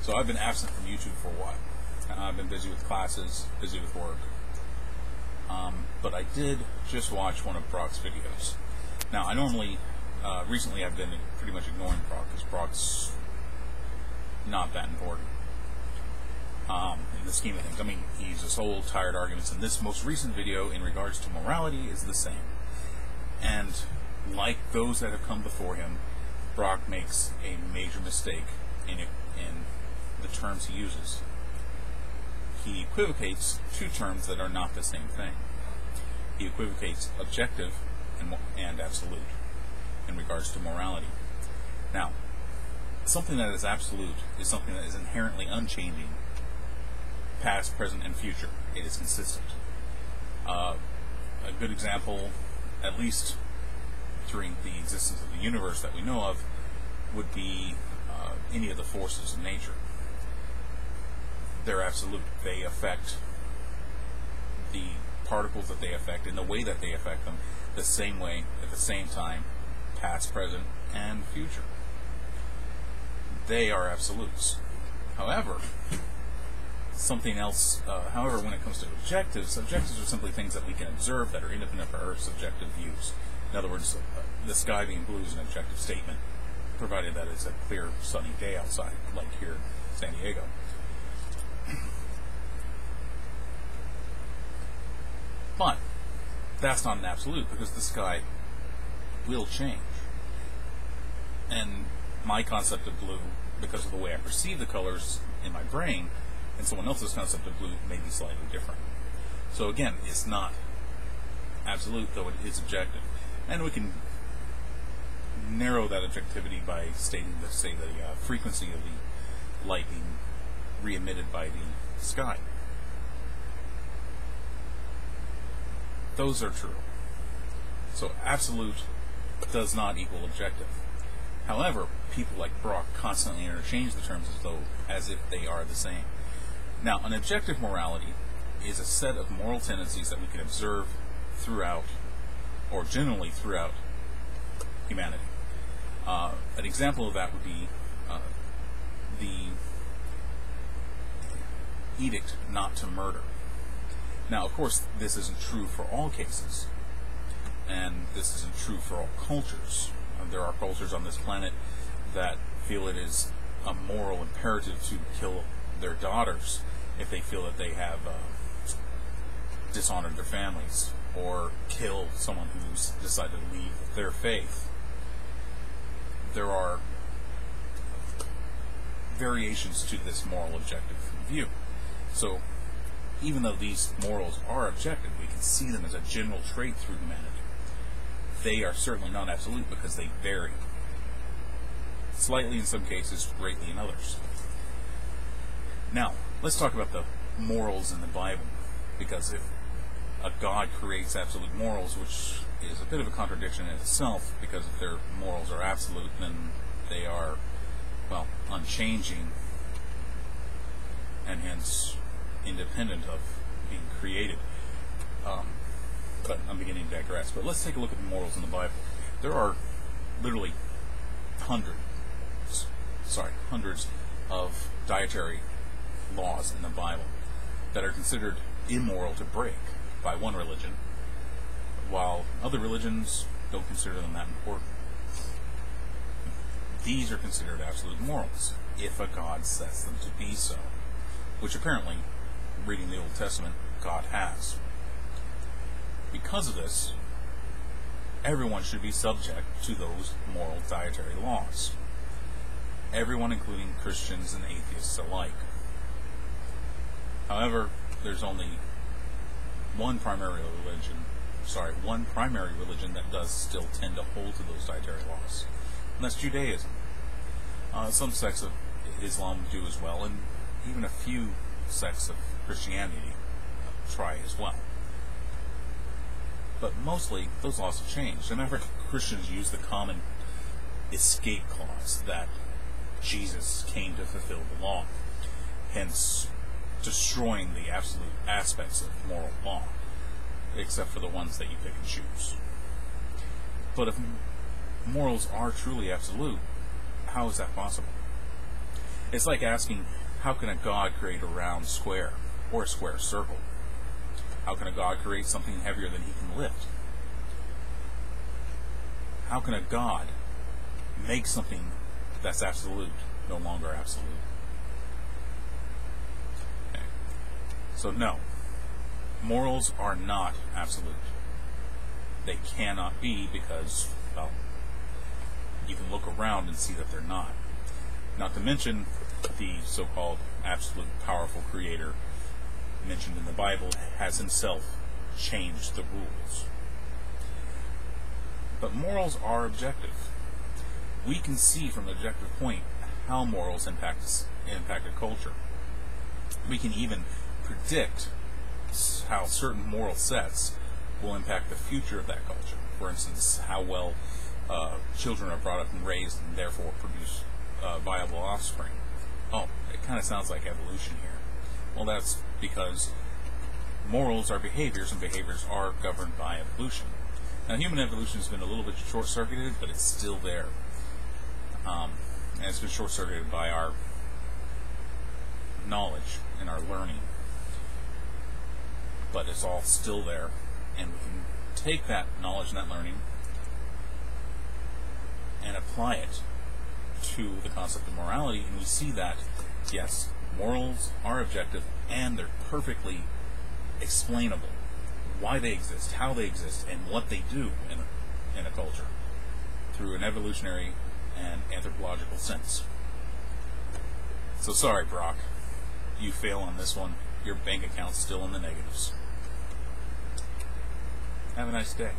So I've been absent from YouTube for a while. I've been busy with classes, busy with work. But I did just watch one of Brock's videos. Now, I normally, recently I've been pretty much ignoring Brock, because Brock's not that important in the scheme of things. I mean, he's just old, tired arguments, and this most recent video in regards to morality is the same. And like those that have come before him, Brock makes a major mistake in the terms he uses. He equivocates two terms that are not the same thing. He equivocates objective and absolute in regards to morality. Now, something that is absolute is something that is inherently unchanging, past, present, and future. It is consistent. A good example, at least during the existence of the universe that we know of, would be any of the forces of nature. They're absolute. They affect the particles that they affect in the way that they affect them the same way, at the same time, past, present, and future. They are absolutes. However, something else, when it comes to objectives are simply things that we can observe that are independent of our subjective views. In other words, the sky being blue is an objective statement, provided that it's a clear, sunny day outside, like here in San Diego. But that's not an absolute, because the sky will change. And my concept of blue, because of the way I perceive the colors in my brain, and someone else's concept of blue may be slightly different. So again, it's not absolute, though it is objective. And we can narrow that objectivity by stating the frequency of the light being re-emitted by the sky. Those are true. So absolute does not equal objective. However, people like Brock constantly interchange the terms as if they are the same. Now, an objective morality is a set of moral tendencies that we can observe throughout, or generally throughout, humanity. An example of that would be the edict not to murder. Now, of course, this isn't true for all cases, and this isn't true for all cultures. There are cultures on this planet that feel it is a moral imperative to kill their daughters if they feel that they have dishonored their families, or kill someone who's decided to leave their faith. There are variations to this moral objective view. So, even though these morals are objective, we can see them as a general trait through humanity. They are certainly not absolute, because they vary. Slightly in some cases, greatly in others. Now, let's talk about the morals in the Bible, because if a God creates absolute morals, which is a bit of a contradiction in itself, because if their morals are absolute, then they are, well, unchanging, and hence independent of being created. But I'm beginning to digress. But let's take a look at the morals in the Bible. There are literally hundreds of dietary laws in the Bible that are considered immoral to break by one religion, while other religions don't consider them that important. These are considered absolute morals, if a God sets them to be so, which apparently, reading the Old Testament, God has. Because of this, everyone should be subject to those moral dietary laws. Everyone, including Christians and atheists alike. However, there's only one primary religion that does still tend to hold to those dietary laws, and that's Judaism. Some sects of Islam do as well, and even a few sects of Christianity try as well. But mostly, those laws have changed. As a matter of fact, Christians use the common escape clause that Jesus came to fulfill the law, hence destroying the absolute aspects of moral law, except for the ones that you pick and choose. But if morals are truly absolute, how is that possible? It's like asking, how can a God create a round square or a square circle? How can a God create something heavier than he can lift? How can a God make something that's absolute no longer absolute? Okay. So no, morals are not absolute. They cannot be because, well, you can look around and see that they're not. Not to mention the so-called absolute powerful creator mentioned in the Bible has himself changed the rules. But morals are objective. We can see from the objective point how morals impact a culture. We can even predict how certain moral sets will impact the future of that culture. For instance, how well children are brought up and raised and therefore produce viable offspring. Oh, it kind of sounds like evolution here. Well, that's because morals are behaviors, and behaviors are governed by evolution. Now, human evolution has been a little bit short-circuited, but it's still there. And it's been short-circuited by our knowledge and our learning. But it's all still there, and we can take that knowledge and that learning and apply it to the concept of morality, and we see that, yes, morals are objective, and they're perfectly explainable. Why they exist, how they exist, and what they do in a culture through an evolutionary and anthropological sense. So sorry, Brock. You fail on this one. Your bank account's still in the negatives. Have a nice day.